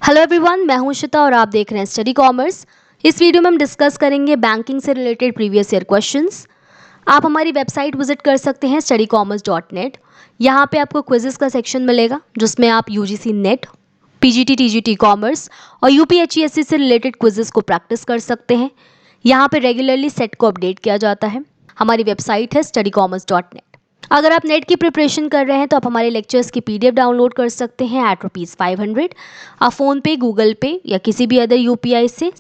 Hello everyone, मैं हूं श्वेता और आप देख रहे हैं स्टडी कॉमर्स। इस वीडियो में हम डिस्कस करेंगे बैंकिंग से रिलेटेड प्रीवियस ईयर क्वेश्चंस। आप हमारी वेबसाइट विजिट कर सकते हैं studycommerce.net। यहाँ पे आपको क्विजेस का सेक्शन मिलेगा जिसमें आप UGC net, PGT, TGT commerce और यूपीएचईएससी से रिलेटेड क्विजेस को प्रैक्टिस कर सकते हैं। यहाँ पे रेगुलरली सेट को अपडेट किया जाता है। हमारी वेबसाइट है studycommerce.net। अगर आप नेट की प्रिपरेशन कर रहे हैं तो आप हमारे लेक्चर्स की पीडीएफ डाउनलोड कर सकते हैं एट ₹500। आप फ़ोन पे, गूगल पे या किसी भी अदर यूपीआई से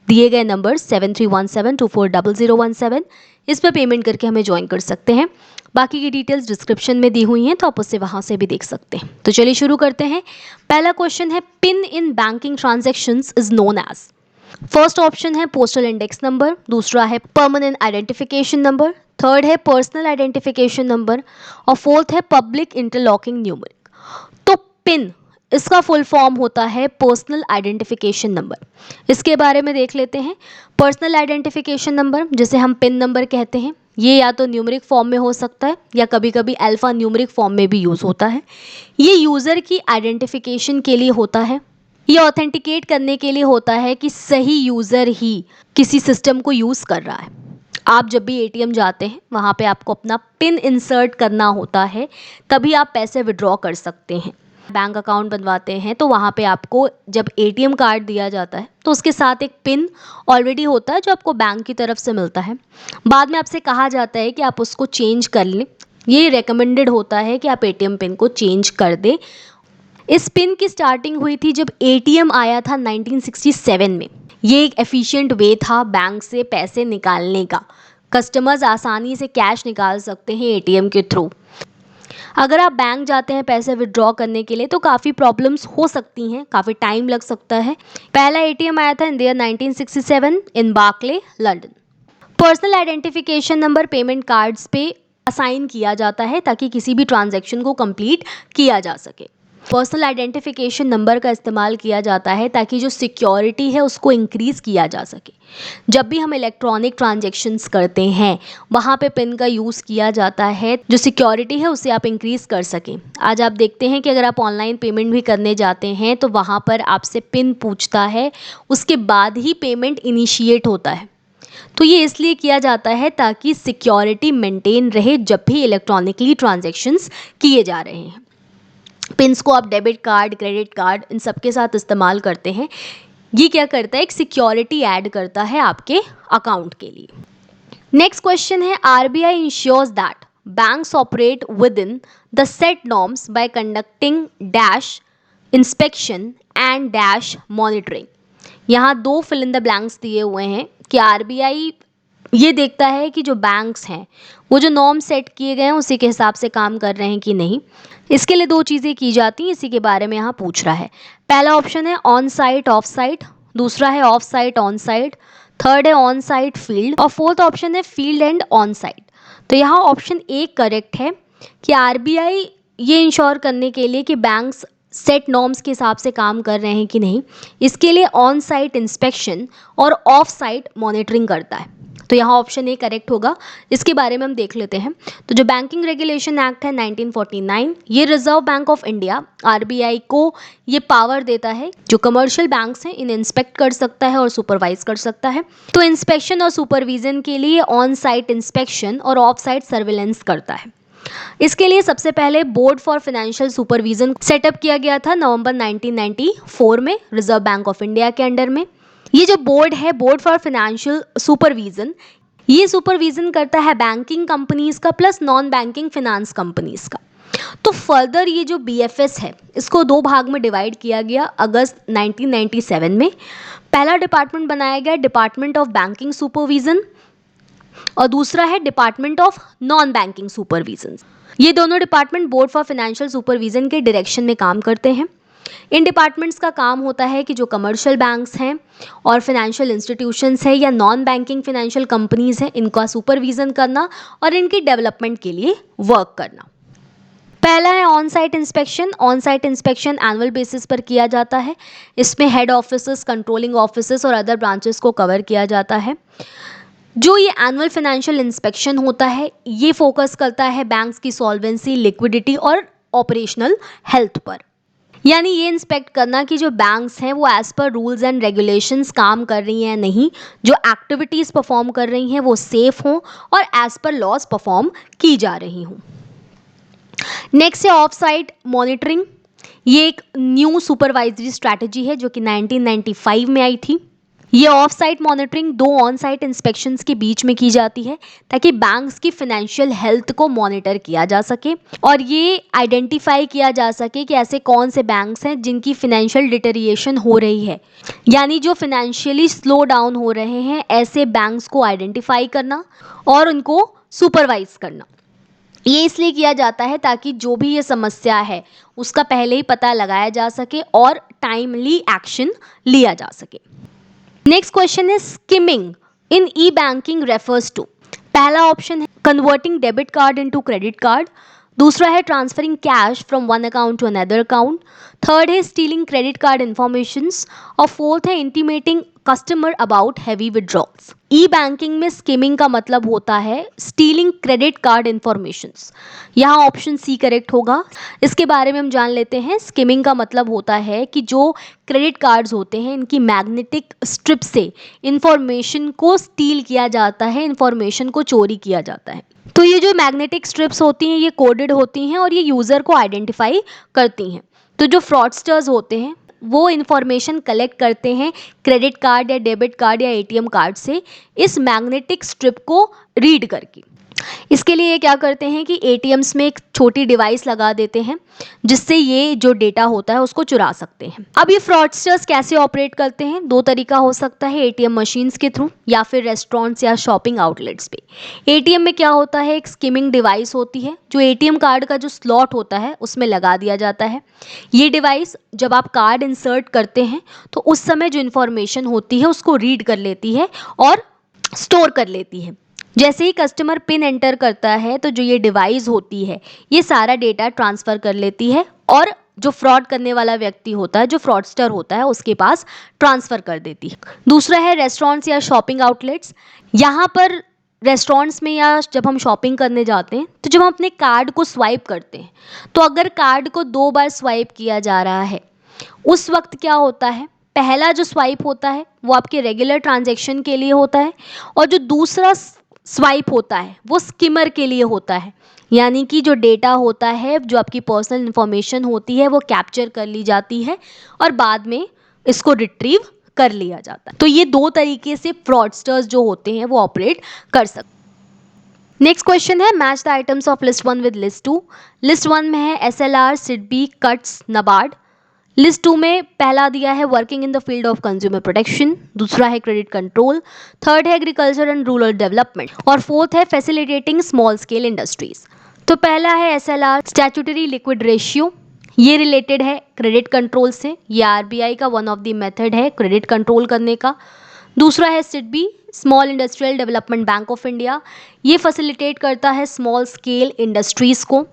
दिए गए नंबर 7317240017 इस पर पेमेंट करके हमें ज्वाइन कर सकते हैं। बाकी की डिटेल्स डिस्क्रिप्शन में दी हुई हैं तो आप उससे वहाँ से भी देख सकते हैं। तो चलिए शुरू करते हैं। पहला क्वेश्चन है, PIN in banking transactions is known as. First option है पोस्टल इंडेक्स नंबर, दूसरा है परमानेंट आइडेंटिफिकेशन नंबर, थर्ड है पर्सनल आइडेंटिफिकेशन नंबर और फोर्थ है पब्लिक इंटरलॉकिंग न्यूमेरिक। तो पिन इसका फुल फॉर्म होता है पर्सनल आइडेंटिफिकेशन नंबर। इसके बारे में देख लेते हैं। पर्सनल आइडेंटिफिकेशन नंबर जिसे हम पिन नंबर कहते हैं, ये या तो न्यूमेरिक फॉर्म में हो सकता है या कभी कभी अल्फा न्यूमेरिक फॉर्म में भी यूज़ होता है। ये यूज़र की आइडेंटिफिकेशन के लिए होता है। ये ऑथेंटिकेट करने के लिए होता है कि सही यूज़र ही किसी सिस्टम को यूज़ कर रहा है। आप जब भी एटीएम जाते हैं वहाँ पे आपको अपना पिन इंसर्ट करना होता है, तभी आप पैसे विड्रॉ कर सकते हैं। बैंक अकाउंट बनवाते हैं तो वहाँ पे आपको जब एटीएम कार्ड दिया जाता है तो उसके साथ एक पिन ऑलरेडी होता है जो आपको बैंक की तरफ से मिलता है। बाद में आपसे कहा जाता है कि आप उसको चेंज कर लें। ये रेकमेंडेड होता है कि आप एटीएम पिन को चेंज कर दें। इस पिन की स्टार्टिंग हुई थी जब एटीएम आया था 1967 में। ये एक एफिशिएंट वे था बैंक से पैसे निकालने का। कस्टमर्स आसानी से कैश निकाल सकते हैं एटीएम के थ्रू। अगर आप बैंक जाते हैं पैसे विड्रॉ करने के लिए तो काफ़ी प्रॉब्लम्स हो सकती हैं, काफ़ी टाइम लग सकता है। पहला एटीएम आया था in the year 1967 in Barclays, London. Personal identification number payment cards पे असाइन किया जाता है ताकि किसी भी ट्रांजैक्शन को कंप्लीट किया जा सके। पर्सनल आइडेंटिफिकेशन नंबर का इस्तेमाल किया जाता है ताकि जो सिक्योरिटी है उसको इंक्रीज़ किया जा सके। जब भी हम इलेक्ट्रॉनिक ट्रांजैक्शंस करते हैं वहाँ पे पिन का यूज़ किया जाता है, जो सिक्योरिटी है उसे आप इंक्रीज़ कर सकें। आज आप देखते हैं कि अगर आप ऑनलाइन पेमेंट भी करने जाते हैं तो वहाँ पर आपसे पिन पूछता है, उसके बाद ही पेमेंट इनिशिएट होता है। तो ये इसलिए किया जाता है ताकि सिक्योरिटी मेंटेन रहे जब भी इलेक्ट्रॉनिकली ट्रांजैक्शंस किए जा रहे हैं। पिन्स को आप डेबिट कार्ड, क्रेडिट कार्ड इन सब के साथ इस्तेमाल करते हैं। ये क्या करता है, एक सिक्योरिटी ऐड करता है आपके अकाउंट के लिए। नेक्स्ट क्वेश्चन है, RBI insures that banks operate with in the set norms by conducting dash inspection and dash monitoring. यहाँ दो फिल इन द ब्लैंक्स दिए हुए हैं कि आरबीआई ये देखता है कि जो बैंक्स हैं वो जो नॉर्म सेट किए गए हैं उसी के हिसाब से काम कर रहे हैं कि नहीं। इसके लिए दो चीज़ें की जाती हैं, इसी के बारे में यहाँ पूछ रहा है। पहला ऑप्शन है ऑन साइट ऑफ साइट, दूसरा है of site on site, third है ऑन साइट फील्ड और फोर्थ ऑप्शन है फील्ड एंड ऑन साइट। तो यहाँ ऑप्शन ए करेक्ट है कि आरबीआई ये इंश्योर करने के लिए कि बैंक्स सेट नॉर्म्स के हिसाब से काम कर रहे हैं कि नहीं, इसके लिए ऑन साइट इंस्पेक्शन और ऑफ साइट मॉनिटरिंग करता है। तो यहाँ ऑप्शन ए करेक्ट होगा। इसके बारे में हम देख लेते हैं। तो जो बैंकिंग रेगुलेशन एक्ट है 1949, ये reserve bank of India RBI को ये पावर देता है, जो कमर्शियल बैंक्स हैं इन्हें इंस्पेक्ट कर सकता है और सुपरवाइज कर सकता है। तो इंस्पेक्शन और सुपरविजन के लिए ऑन साइट इंस्पेक्शन और ऑफ साइट सर्विलेंस करता है। इसके लिए सबसे पहले board for financial supervision setup किया गया था नवंबर 1994 में रिजर्व बैंक ऑफ इंडिया के अंडर में। ये जो बोर्ड है, बोर्ड फॉर फाइनेंशियल सुपरविजन, ये सुपरविजन करता है बैंकिंग कंपनीज का plus non banking finance companies का। तो फर्दर ये जो बीएफएस है इसको दो भाग में डिवाइड किया गया अगस्त 1997 में। पहला डिपार्टमेंट बनाया गया डिपार्टमेंट ऑफ बैंकिंग सुपरविजन और दूसरा है department of non banking supervision. ये दोनों department board for financial supervision के डायरेक्शन में काम करते हैं। इन डिपार्टमेंट्स का काम होता है कि जो कमर्शियल बैंक्स हैं और फाइनेंशियल इंस्टीट्यूशंस हैं या नॉन बैंकिंग फाइनेंशियल कंपनीज हैं, इनका सुपरविजन करना और इनकी डेवलपमेंट के लिए वर्क करना। पहला है on site inspection. On site inspection annual basis पर किया जाता है। इसमें हेड ऑफिसेस, कंट्रोलिंग ऑफिसेस और अदर ब्रांचेस को कवर किया जाता है। जो ये एनुअल फाइनेंशियल इंस्पेक्शन होता है ये फोकस करता है बैंक्स की सॉल्वेंसी, लिक्विडिटी और ऑपरेशनल हेल्थ पर। यानी ये इंस्पेक्ट करना कि जो बैंक्स हैं वो as per rules and regulations काम कर रही हैं नहीं, जो एक्टिविटीज़ परफॉर्म कर रही हैं वो सेफ हों और एज पर लॉज परफॉर्म की जा रही हों। नेक्स्ट है ऑफ साइट मॉनिटरिंग। ये एक न्यू सुपरवाइजरी स्ट्रैटेजी है जो कि 1995 में आई थी। ये ऑफ साइट मॉनिटरिंग दो ऑन साइट इंस्पेक्शंस के बीच में की जाती है ताकि बैंक्स की फाइनेंशियल हेल्थ को मॉनिटर किया जा सके और ये आइडेंटिफाई किया जा सके कि ऐसे कौन से बैंक्स हैं जिनकी फाइनेंशियल डिटेरिएशन हो रही है, यानी जो फाइनेंशियली स्लो डाउन हो रहे हैं, ऐसे बैंक्स को आइडेंटिफाई करना और उनको सुपरवाइज करना। ये इसलिए किया जाता है ताकि जो भी ये समस्या है उसका पहले ही पता लगाया जा सके और टाइमली एक्शन लिया जा सके। नेक्स्ट क्वेश्चन है skimming in e banking refers to. पहला ऑप्शन है converting debit card into credit card, दूसरा है transferring cash from one account to another account, third है स्टीलिंग क्रेडिट कार्ड इन्फॉर्मेशंस और फोर्थ है intimating customer about heavy withdrawals. E banking में skimming का मतलब होता है स्टीलिंग क्रेडिट कार्ड इन्फॉर्मेशंस। यहाँ ऑप्शन सी करेक्ट होगा। इसके बारे में हम जान लेते हैं। स्किमिंग का मतलब होता है कि जो क्रेडिट कार्ड्स होते हैं इनकी मैग्नेटिक स्ट्रिप से इंफॉर्मेशन को स्टील किया जाता है, इंफॉर्मेशन को चोरी किया जाता है। तो ये जो मैग्नेटिक स्ट्रिप्स होती हैं ये कोडेड होती हैं और ये यूज़र को आइडेंटिफाई करती हैं। तो जो फ्रॉडस्टर्स होते हैं वो इन्फॉर्मेशन कलेक्ट करते हैं क्रेडिट कार्ड या डेबिट कार्ड या एटीएम कार्ड से इस मैग्नेटिक स्ट्रिप को रीड करके। इसके लिए ये क्या करते हैं कि एटीएम्स में एक छोटी डिवाइस लगा देते हैं जिससे ये जो डेटा होता है उसको चुरा सकते हैं। अब ये फ्रॉडस्टर्स कैसे ऑपरेट करते हैं? दो तरीका हो सकता है, एटीएम मशीन्स के थ्रू या फिर रेस्टोरेंट्स या शॉपिंग आउटलेट्स पे। एटीएम में क्या होता है, एक स्किमिंग डिवाइस होती है जो एटीएम कार्ड का जो स्लॉट होता है उसमें लगा दिया जाता है। ये डिवाइस जब आप कार्ड इंसर्ट करते हैं तो उस समय जो इन्फॉर्मेशन होती है उसको रीड कर लेती है और स्टोर कर लेती है। जैसे ही कस्टमर पिन एंटर करता है तो जो ये डिवाइस होती है ये सारा डेटा ट्रांसफ़र कर लेती है और जो फ्रॉड करने वाला व्यक्ति होता है, जो फ्रॉडस्टर होता है, उसके पास ट्रांसफ़र कर देती है। दूसरा है रेस्टोरेंट्स या शॉपिंग आउटलेट्स। यहाँ पर रेस्टोरेंट्स में या जब हम शॉपिंग करने जाते हैं तो जब हम अपने कार्ड को स्वाइप करते हैं तो अगर कार्ड को 2 बार स्वाइप किया जा रहा है उस वक्त क्या होता है, पहला जो स्वाइप होता है वो आपके रेगुलर ट्रांजैक्शन के लिए होता है और जो दूसरा स्वाइप होता है वो स्किमर के लिए होता है। यानी कि जो डेटा होता है, जो आपकी पर्सनल इन्फॉर्मेशन होती है वो कैप्चर कर ली जाती है और बाद में इसको रिट्रीव कर लिया जाता है। तो ये दो तरीके से फ्रॉडस्टर्स जो होते हैं वो ऑपरेट कर सकते हैं। नेक्स्ट क्वेश्चन है match the items of list 1 with list 2। List 1 में है SLR, SIDBI, cuts, NABARD. List 2 में पहला दिया है working in the field of consumer protection, दूसरा है क्रेडिट कंट्रोल, थर्ड है एग्रीकल्चर एंड रूरल डेवलपमेंट और फोर्थ है फैसिलिटेटिंग स्मॉल स्केल इंडस्ट्रीज। तो पहला है एसएलआर, स्टैट्यूटरी लिक्विड रेशियो। ये रिलेटेड है क्रेडिट कंट्रोल से, ये आरबीआई का वन ऑफ द मेथड है क्रेडिट कंट्रोल करने का। दूसरा है SIDBI, small industrial development bank of India, ये फैसिलिटेट करता है स्मॉल स्केल इंडस्ट्रीज़ को।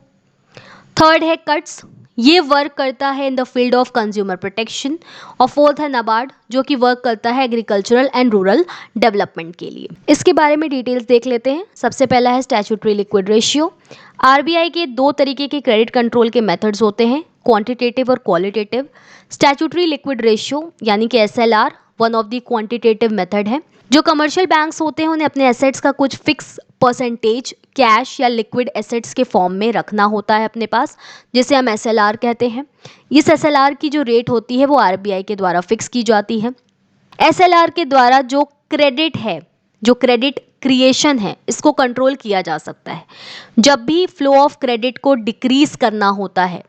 थर्ड है कट्स, ये वर्क करता है in the field of consumer protection और फोर्थ है नाबार्ड जो कि वर्क करता है एग्रीकल्चरल एंड रूरल डेवलपमेंट के लिए। इसके बारे में डिटेल्स देख लेते हैं। सबसे पहला है स्टैट्यूटरी लिक्विड रेशियो। आरबीआई के दो तरीके के क्रेडिट कंट्रोल के मेथड्स होते हैं, क्वांटिटेटिव और क्वालिटेटिव। स्टैट्यूटरी लिक्विड रेशियो यानी कि SLR one of the quantitative method है। जो कमर्शियल बैंक्स होते हैं उन्हें अपने एसेट्स का कुछ फिक्स परसेंटेज कैश या लिक्विड एसेट्स के फॉर्म में रखना होता है अपने पास, जिसे हम एसएलआर कहते हैं। इस एसएलआर की जो रेट होती है वो आरबीआई के द्वारा फिक्स की जाती है। एसएलआर के द्वारा जो क्रेडिट है, जो क्रेडिट क्रिएशन है, इसको कंट्रोल किया जा सकता है। जब भी फ्लो ऑफ क्रेडिट को डिक्रीज करना होता है,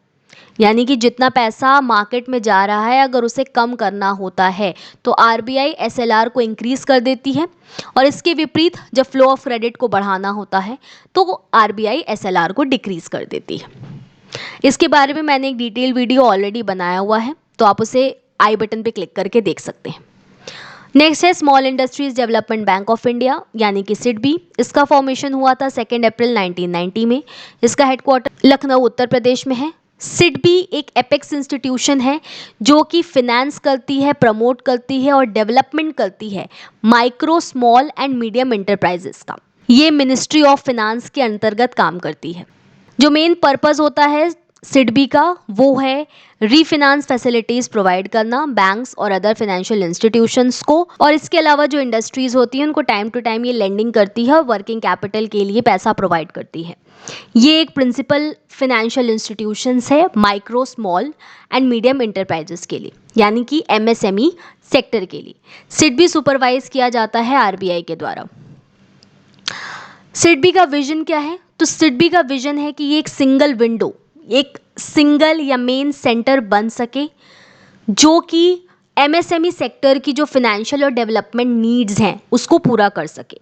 यानी कि जितना पैसा मार्केट में जा रहा है अगर उसे कम करना होता है तो आरबीआई एसएलआर को इंक्रीज कर देती है और इसके विपरीत जब फ्लो ऑफ क्रेडिट को बढ़ाना होता है तो आरबीआई एसएलआर को डिक्रीज कर देती है। इसके बारे में मैंने एक डिटेल वीडियो ऑलरेडी बनाया हुआ है, तो आप उसे आई बटन पे क्लिक करके देख सकते हैं। नेक्स्ट है small industries development bank of India यानी कि सिडबी। इसका फॉर्मेशन हुआ था 2 अप्रैल 1990 में। इसका हेडक्वार्टर लखनऊ उत्तर प्रदेश में है। सिडबी एक एपेक्स इंस्टीट्यूशन है जो कि फिनेंस करती है, प्रमोट करती है और डेवलपमेंट करती है micro, small and medium enterprises का। ये मिनिस्ट्री ऑफ फिनेंस के अंतर्गत काम करती है। जो मेन पर्पस होता है सिडबी का वो है रीफिनांस फैसिलिटीज प्रोवाइड करना बैंक्स और अदर फाइनेंशियल इंस्टीट्यूशंस को, और इसके अलावा जो इंडस्ट्रीज होती हैं उनको टाइम टू टाइम ये लेंडिंग करती है और वर्किंग कैपिटल के लिए पैसा प्रोवाइड करती है। ये एक प्रिंसिपल फाइनेंशियल इंस्टीट्यूशंस है micro small and medium enterprises के लिए, यानी कि एमएसएमई सेक्टर के लिए। सिडबी सुपरवाइज किया जाता है आरबीआई के द्वारा। सिडबी का विजन क्या है? तो सिडबी का विजन है कि ये एक सिंगल विंडो, एक सिंगल या मेन सेंटर बन सके जो कि एमएसएमई सेक्टर की जो फाइनेंशियल और डेवलपमेंट नीड्स हैं उसको पूरा कर सके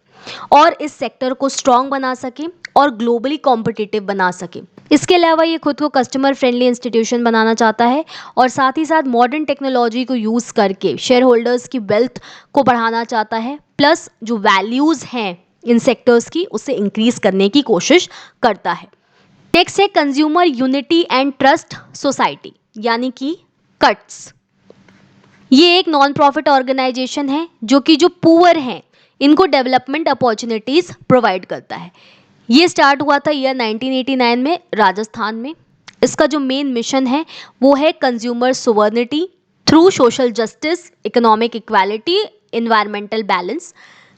और इस सेक्टर को स्ट्रॉन्ग बना सके और ग्लोबली कॉम्पिटिटिव बना सके। इसके अलावा ये खुद को कस्टमर फ्रेंडली इंस्टीट्यूशन बनाना चाहता है और साथ ही साथ मॉडर्न टेक्नोलॉजी को यूज़ करके शेयर होल्डर्स की वेल्थ को बढ़ाना चाहता है, प्लस जो वैल्यूज़ हैं इन सेक्टर्स की उसे इंक्रीज करने की कोशिश करता है। नेक्स्ट है consumer unity and trust society, यानी कि कट्स। ये एक नॉन प्रॉफिट ऑर्गेनाइजेशन है जो कि जो पुअर हैं इनको डेवलपमेंट अपॉर्चुनिटीज प्रोवाइड करता है। ये स्टार्ट हुआ था ईयर 1989 में राजस्थान में। इसका जो मेन मिशन है वो है consumer sovereignty through social justice, economic equality, environmental balance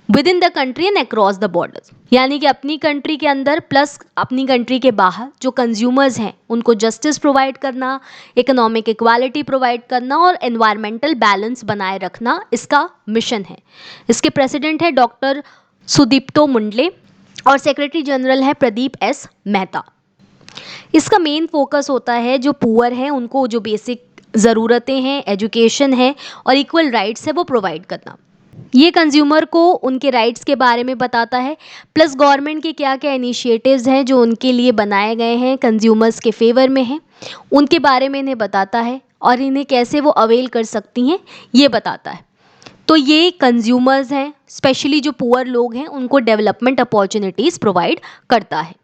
with in the country and across the borders, यानी कि अपनी कंट्री के अंदर प्लस अपनी कंट्री के बाहर जो कंज्यूमर्स हैं उनको जस्टिस प्रोवाइड करना, इकोनॉमिक इक्वालिटी प्रोवाइड करना और एनवायरमेंटल बैलेंस बनाए रखना इसका मिशन है। इसके प्रेसिडेंट है डॉक्टर सुदीप्तो मुंडले और सेक्रेटरी जनरल है प्रदीप एस मेहता। इसका मेन फोकस होता है जो पुअर हैं उनको जो बेसिक ज़रूरतें हैं, एजुकेशन है और इक्वल राइट्स है वो प्रोवाइड करना। ये कंज्यूमर को उनके राइट्स के बारे में बताता है, प्लस गवर्नमेंट के क्या क्या इनिशिएटिव्स हैं जो उनके लिए बनाए गए हैं, कंज्यूमर्स के फेवर में हैं, उनके बारे में इन्हें बताता है और इन्हें कैसे वो अवेल कर सकती हैं ये बताता है। तो ये कंज्यूमर्स हैं, स्पेशली जो पुअर लोग हैं उनको डेवलपमेंट अपॉर्चुनिटीज़ प्रोवाइड करता है।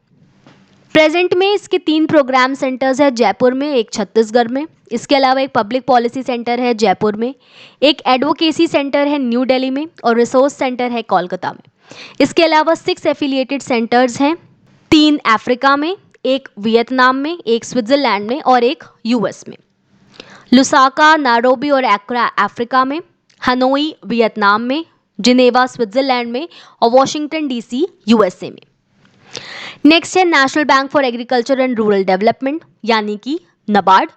प्रेजेंट में इसके 3 प्रोग्राम सेंटर्स है, जयपुर में, एक छत्तीसगढ़ में। इसके अलावा एक पब्लिक पॉलिसी सेंटर है जयपुर में, एक एडवोकेसी सेंटर है न्यू दिल्ली में और रिसोर्स सेंटर है कोलकाता में। इसके अलावा 6 एफिलिएटेड सेंटर्स हैं, 3 अफ्रीका में, एक वियतनाम में, एक स्विट्जरलैंड में और एक यूएस में। लुसाका, नायरोबी और एक्रा अफ्रीका में, हनोई वियतनाम में, जिनेवा स्विट्जरलैंड में और वॉशिंगटन डीसी यूएसए में। नेक्स्ट है national bank for agriculture and rural development, यानी कि नबार्ड।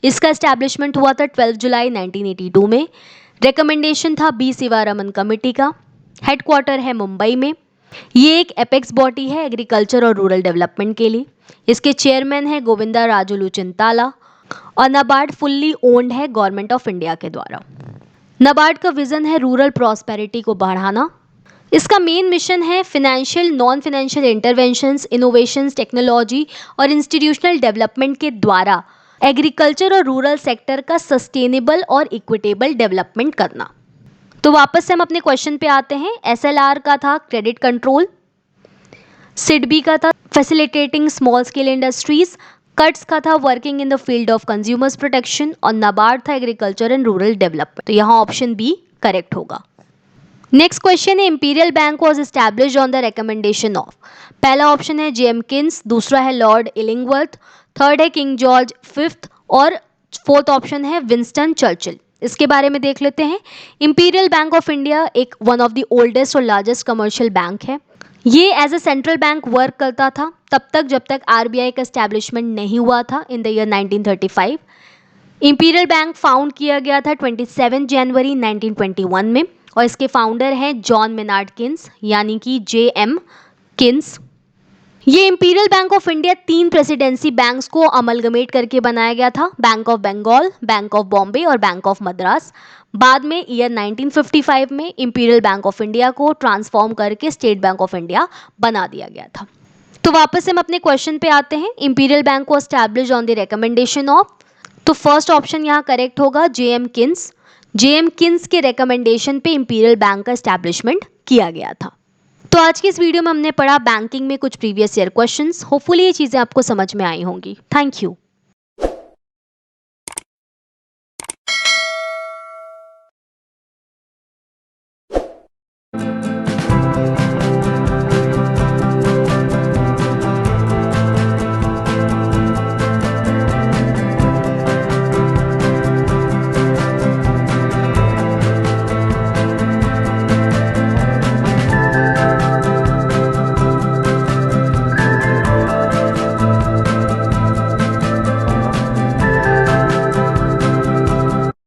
इसका एस्टैब्लिशमेंट हुआ था 12 जुलाई 1982 में। रिकमेंडेशन था बी शिवारामन कमेटी का। हेडक्वार्टर है मुंबई में। ये एक एपेक्स बॉडी है एग्रीकल्चर और रूरल डेवलपमेंट के लिए। इसके चेयरमैन है गोविंदा राजुलू चिंताला और नबार्ड फुल्ली ओन्ड है गवर्नमेंट ऑफ इंडिया के द्वारा। नबार्ड का विजन है रूरल प्रॉस्पेरिटी को बढ़ाना। इसका मेन मिशन है financial, non financial interventions, innovations, technology और इंस्टीट्यूशनल डेवलपमेंट के द्वारा एग्रीकल्चर और रूरल सेक्टर का सस्टेनेबल और इक्विटेबल डेवलपमेंट करना। तो वापस से हम अपने क्वेश्चन पे आते हैं। एसएलआर का था क्रेडिट कंट्रोल, सिडबी का था facilitating small scale industries, cuts का था working in the field of consumers protection और नबार्ड था एग्रीकल्चर एंड रूरल डेवलपमेंट। तो यहाँ ऑप्शन बी करेक्ट होगा। नेक्स्ट क्वेश्चन है imperial bank was established on the recommendation of. पहला ऑप्शन है जेम्किंस, दूसरा है लॉर्ड इलिंगवर्थ, थर्ड है किंग जॉर्ज फिफ्थ और फोर्थ ऑप्शन है विंस्टन चर्चिल। इसके बारे में देख लेते हैं। इंपीरियल बैंक ऑफ इंडिया एक वन ऑफ द ओल्डेस्ट और लार्जेस्ट कमर्शियल बैंक है। ये as a central bank work करता था तब तक जब तक आरबीआई का एस्टैब्लिशमेंट नहीं हुआ था in the year 1935। Imperial bank found किया गया था 27 जनवरी 1921 में और इसके फाउंडर हैं जॉन मेनार्ड किन्स, यानी कि JM किन्स। ये imperial bank of India 3 presidency banks को अमलगमेट करके बनाया गया था, bank of Bengal, bank of Bombay और बैंक ऑफ मद्रास। बाद में ईयर 1955 में इंपीरियल बैंक ऑफ इंडिया को ट्रांसफॉर्म करके स्टेट बैंक ऑफ इंडिया बना दिया गया था। तो वापस से हम अपने क्वेश्चन पे आते हैं। इंपीरियल बैंक को establish on the recommendation of, तो फर्स्ट ऑप्शन यहाँ करेक्ट होगा JM किन्स। JM किन्स के रिकमेंडेशन पे इंपीरियल बैंक का एस्टैब्लिशमेंट किया गया था। तो आज की इस वीडियो में हमने पढ़ा बैंकिंग में कुछ प्रीवियस ईयर क्वेश्चंस। होपफुली ये चीज़ें आपको समझ में आई होंगी। Thank you.